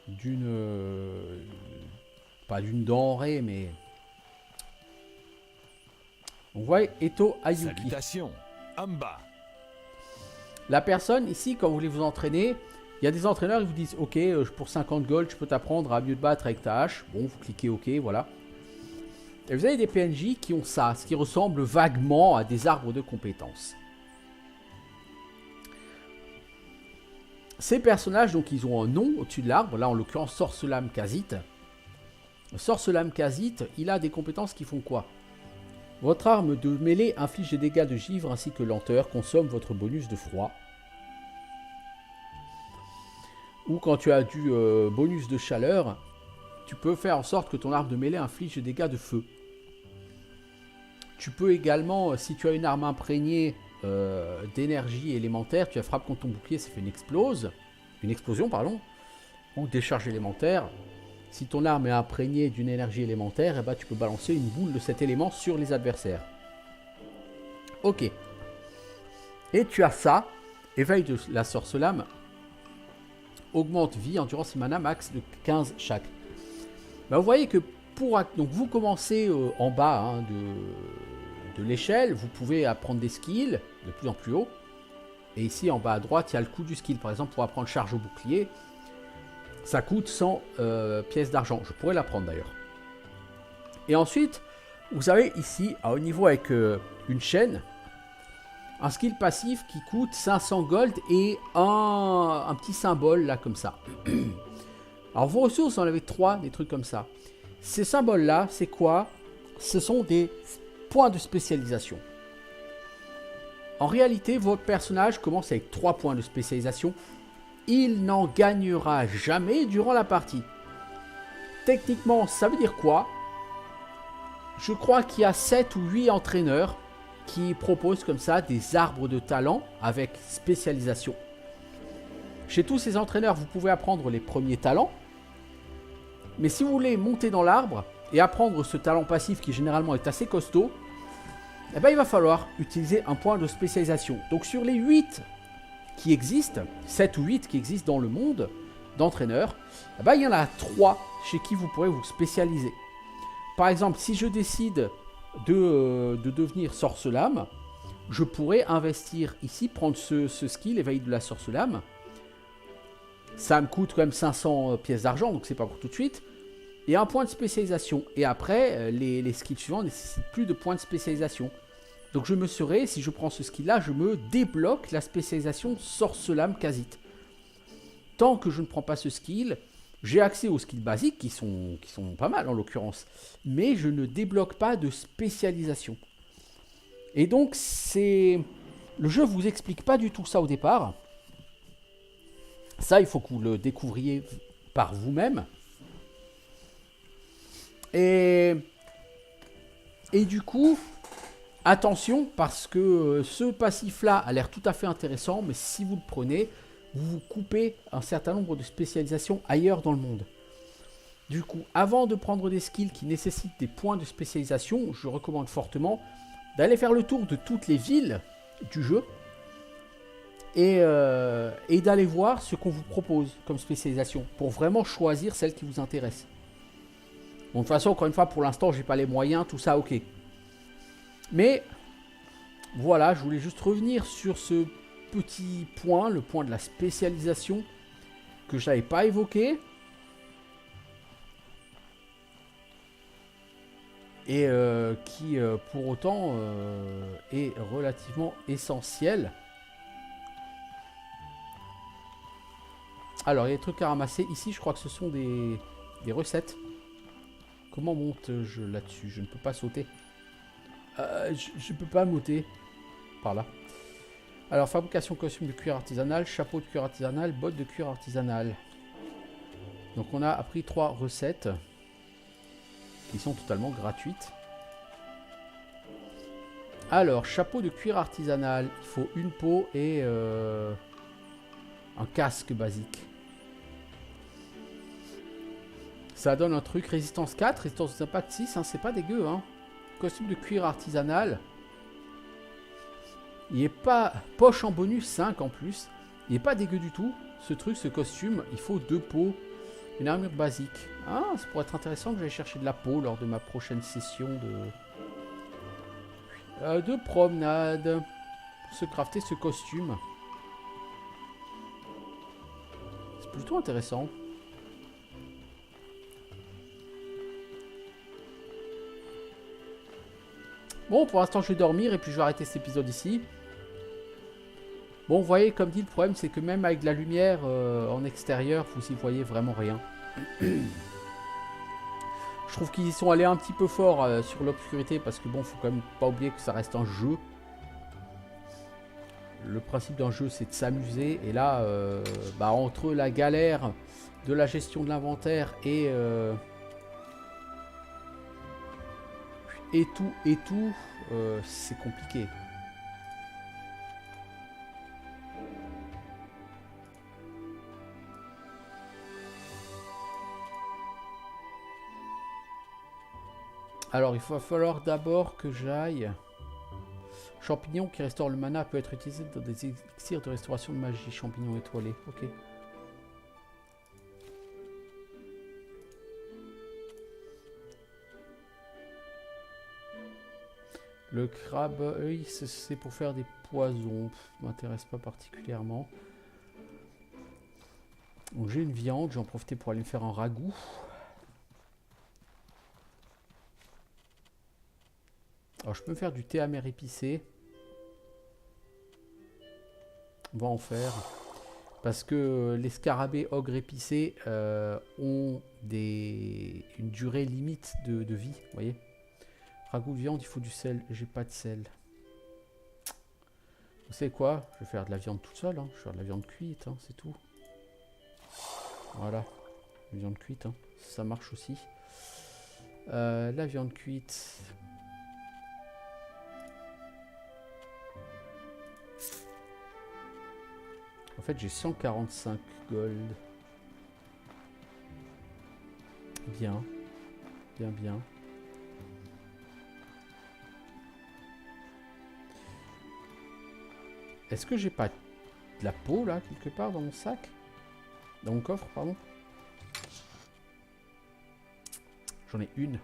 d'une... pas d'une denrée, mais... On voit Eto Ayuki. Salutations, Amba. La personne, ici, quand vous voulez vous entraîner, il y a des entraîneurs qui vous disent « Ok, pour 50 gold, je peux t'apprendre à mieux te battre avec ta hache. » Bon, vous cliquez « Ok », voilà. Et vous avez des PNJ qui ont ça, ce qui ressemble vaguement à des arbres de compétences. Ces personnages, donc, ils ont un nom au-dessus de l'arbre. Là, en l'occurrence, Sorcelam Kha'Zit. Sorcelam Kha'Zit, il a des compétences qui font quoi? Votre arme de mêlée inflige des dégâts de givre ainsi que lenteur, consomme votre bonus de froid. Ou quand tu as du bonus de chaleur, tu peux faire en sorte que ton arme de mêlée inflige des dégâts de feu. Tu peux également, si tu as une arme imprégnée d'énergie élémentaire, tu as frappe contre ton bouclier, ça fait une explosion, pardon. Donc décharge élémentaire. Si ton arme est imprégnée d'une énergie élémentaire, eh ben, tu peux balancer une boule de cet élément sur les adversaires. Ok. Et tu as ça, éveil de la sorcelame, augmente vie, endurance et mana max de 15 chaque. Ben, vous voyez que donc vous commencez en bas hein, de l'échelle, vous pouvez apprendre des skills de plus en plus haut. Et ici en bas à droite, il y a le coût du skill. Par exemple, pour apprendre charge au bouclier, ça coûte 100 pièces d'argent. Je pourrais l'apprendre d'ailleurs. Et ensuite, vous avez ici, à haut niveau avec une chaîne, un skill passif qui coûte 500 gold et un petit symbole là comme ça. Alors vos ressources, vous en avez 3, des trucs comme ça. Ces symboles là, c'est quoi? Ce sont des points de spécialisation. En réalité, votre personnage commence avec 3 points de spécialisation. Il n'en gagnera jamais durant la partie. Techniquement, ça veut dire quoi? Je crois qu'il y a 7 ou 8 entraîneurs qui proposent comme ça des arbres de talent avec spécialisation. Chez tous ces entraîneurs, vous pouvez apprendre les premiers talents. Mais si vous voulez monter dans l'arbre et apprendre ce talent passif qui généralement est assez costaud, eh ben, il va falloir utiliser un point de spécialisation. Donc sur les 8 qui existent, 7 ou 8 qui existent dans le monde d'entraîneurs, eh ben, il y en a 3 chez qui vous pourrez vous spécialiser. Par exemple, si je décide de devenir sorcelame, je pourrais investir ici, prendre ce skill, éveil de la sorcelame. Ça me coûte quand même 500 pièces d'argent, donc c'est pas pour tout de suite. Et un point de spécialisation. Et après, les skills suivants ne nécessitent plus de points de spécialisation. Donc je me serai, si je prends ce skill-là, je me débloque la spécialisation Sorcelam Kha'Zit. Tant que je ne prends pas ce skill, j'ai accès aux skills basiques qui sont pas mal en l'occurrence. Mais je ne débloque pas de spécialisation. Et donc le jeu vous explique pas du tout ça au départ. Ça, il faut que vous le découvriez par vous-même. Et du coup, attention, parce que ce passif-là a l'air tout à fait intéressant, mais si vous le prenez, vous vous coupez un certain nombre de spécialisations ailleurs dans le monde. Du coup, avant de prendre des skills qui nécessitent des points de spécialisation, je recommande fortement d'aller faire le tour de toutes les villes du jeu et d'aller voir ce qu'on vous propose comme spécialisation pour vraiment choisir celle qui vous intéresse. Bon, de toute façon, encore une fois, pour l'instant, j'ai pas les moyens, tout ça, ok. Mais voilà, je voulais juste revenir sur ce petit point, le point de la spécialisation que je n'avais pas évoqué. Et qui, pour autant, est relativement essentiel. Alors, il y a des trucs à ramasser. Ici, je crois que ce sont des recettes. Comment monte-je là-dessus? Je ne peux pas sauter. Je ne peux pas monter. Par là. Alors, fabrication costume de cuir artisanal, chapeau de cuir artisanal, bottes de cuir artisanal. Donc, on a appris 3 recettes qui sont totalement gratuites. Alors, chapeau de cuir artisanal, il faut une peau et un casque basique. Ça donne un truc résistance 4, résistance d'impact 6, hein, c'est pas dégueu. Hein. Costume de cuir artisanal. Il n'est pas poche en bonus 5 en plus. Il n'est pas dégueu du tout. Ce truc, ce costume, il faut 2 peaux. Une armure basique. Ah, ça pourrait être intéressant que j'aille chercher de la peau lors de ma prochaine session de promenade. Pour se crafter ce costume. C'est plutôt intéressant. Bon, pour l'instant, je vais dormir et puis je vais arrêter cet épisode ici. Bon, vous voyez, comme dit, le problème, c'est que même avec de la lumière en extérieur, vous y voyez vraiment rien. Je trouve qu'ils y sont allés un petit peu fort sur l'obscurité parce que bon, faut quand même pas oublier que ça reste un jeu. Le principe d'un jeu, c'est de s'amuser. Et là, entre la galère de la gestion de l'inventaire et tout, c'est compliqué. Alors, il va falloir d'abord que j'aille... Champignon qui restaure le mana peut être utilisé dans des élixirs de restauration de magie. Champignon étoilé, ok. Le crabe œil, c'est pour faire des poisons. M'intéresse pas particulièrement. Donc j'ai une viande, j'en profite pour aller me faire un ragoût. Alors je peux me faire du thé amer épicé. On va en faire. Parce que les scarabées ogres épicés ont une durée limite de vie, vous voyez. Ragoût de viande, il faut du sel. J'ai pas de sel. Vous savez quoi? Je vais faire de la viande toute seule. Hein. Je vais faire de la viande cuite, hein, c'est tout. Voilà. La viande cuite, hein. Ça marche aussi. La viande cuite. En fait, j'ai 145 gold. Bien. Bien, bien. Est-ce que j'ai pas de la peau, là, quelque part, dans mon sac? Dans mon coffre, pardon. J'en ai une.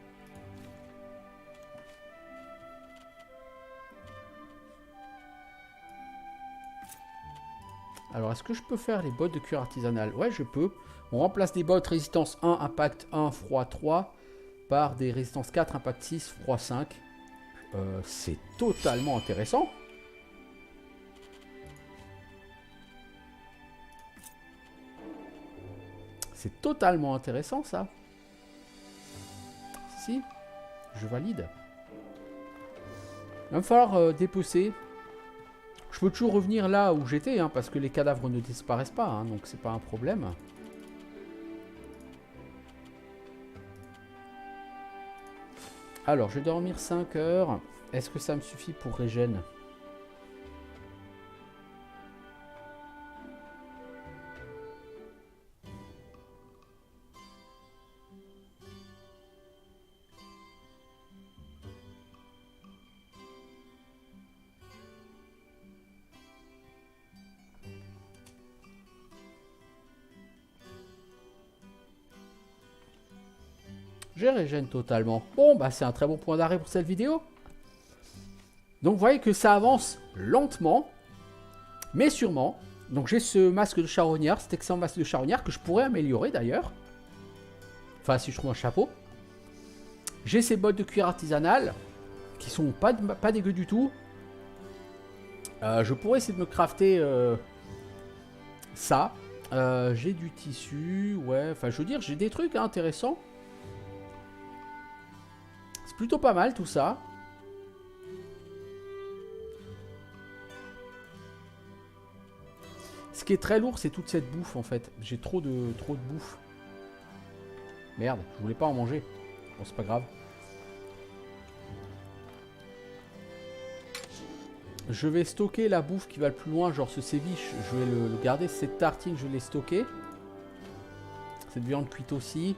Alors, est-ce que je peux faire les bottes de cuir artisanal? Ouais, je peux. On remplace des bottes résistance 1, impact 1, froid 3 par des résistances 4, impact 6, froid 5. C'est totalement intéressant. C'est totalement intéressant, ça. Si, je valide. Il va me falloir dépecer. Je peux toujours revenir là où j'étais, hein, parce que les cadavres ne disparaissent pas, hein, donc c'est pas un problème. Alors, je vais dormir 5 heures. Est-ce que ça me suffit pour régène? Je régène totalement. Bon, bah c'est un très bon point d'arrêt pour cette vidéo. Donc vous voyez que ça avance lentement, mais sûrement. Donc j'ai ce masque de charognard, cet excellent masque de charognard que je pourrais améliorer d'ailleurs. Enfin, si je trouve un chapeau. J'ai ces bottes de cuir artisanal qui sont pas dégueu du tout. Je pourrais essayer de me crafter ça. J'ai du tissu, ouais. Enfin, je veux dire, j'ai des trucs intéressants. C'est plutôt pas mal tout ça. Ce qui est très lourd, c'est toute cette bouffe en fait. J'ai trop de bouffe. Merde, je voulais pas en manger. Bon, c'est pas grave. Je vais stocker la bouffe qui va le plus loin, genre ce ceviche, je vais le garder. Cette tartine, je vais les stocker. Cette viande cuite aussi.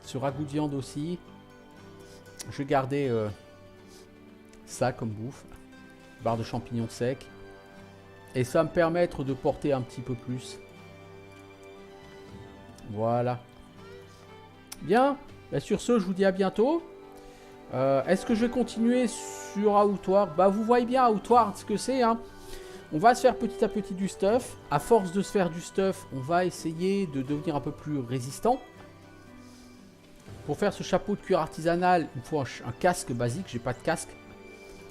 Ce ragoût de viande aussi. Je vais garder ça comme bouffe. Barre de champignons secs. Et ça va me permettre de porter un petit peu plus. Voilà. Bien. Bah, sur ce, je vous dis à bientôt. Est-ce que je vais continuer sur Outward? Bah vous voyez bien Outward ce que c'est, hein. On va se faire petit à petit du stuff. À force de se faire du stuff, on va essayer de devenir un peu plus résistant. Pour faire ce chapeau de cuir artisanal, il me faut un casque basique. J'ai pas de casque.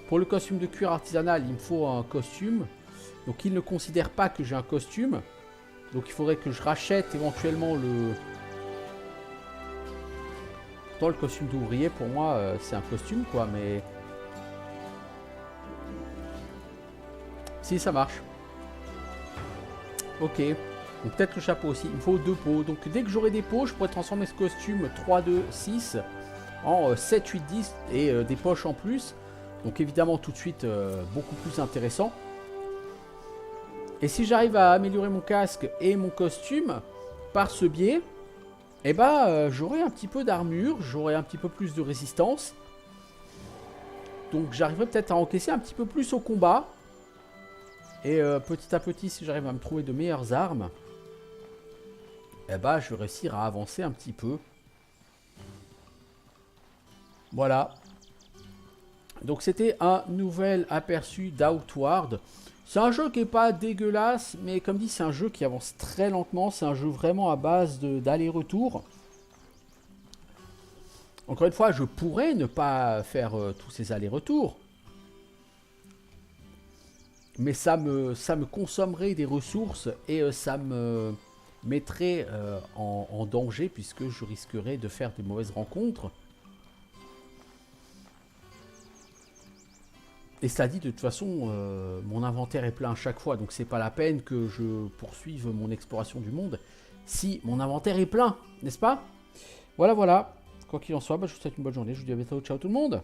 Pour le costume de cuir artisanal, il me faut un costume. Donc il ne considère pas que j'ai un costume. Donc il faudrait que je rachète éventuellement le... Dans le costume d'ouvrier, pour moi, c'est un costume, quoi, mais... Si, ça marche. Ok. Donc peut-être le chapeau aussi. Il me faut 2 peaux. Donc dès que j'aurai des peaux, je pourrai transformer ce costume 3, 2, 6 en 7, 8, 10 et des poches en plus. Donc évidemment, tout de suite, beaucoup plus intéressant. Et si j'arrive à améliorer mon casque et mon costume par ce biais... Eh bah, j'aurai un petit peu d'armure, j'aurai un petit peu plus de résistance. Donc j'arriverai peut-être à encaisser un petit peu plus au combat. Et petit à petit, si j'arrive à me trouver de meilleures armes, eh bah, je vais réussir à avancer un petit peu. Voilà. Donc c'était un nouvel aperçu d'Outward. C'est un jeu qui n'est pas dégueulasse, mais comme dit, c'est un jeu qui avance très lentement. C'est un jeu vraiment à base d'aller-retour. Encore une fois, je pourrais ne pas faire tous ces allers-retours. Mais ça me consommerait des ressources et ça me mettrait en danger puisque je risquerais de faire des mauvaises rencontres. Et cela dit, de toute façon, mon inventaire est plein à chaque fois, donc c'est pas la peine que je poursuive mon exploration du monde si mon inventaire est plein, n'est-ce pas? Voilà, voilà. Quoi qu'il en soit, bah, je vous souhaite une bonne journée, je vous dis à bientôt, ciao tout le monde.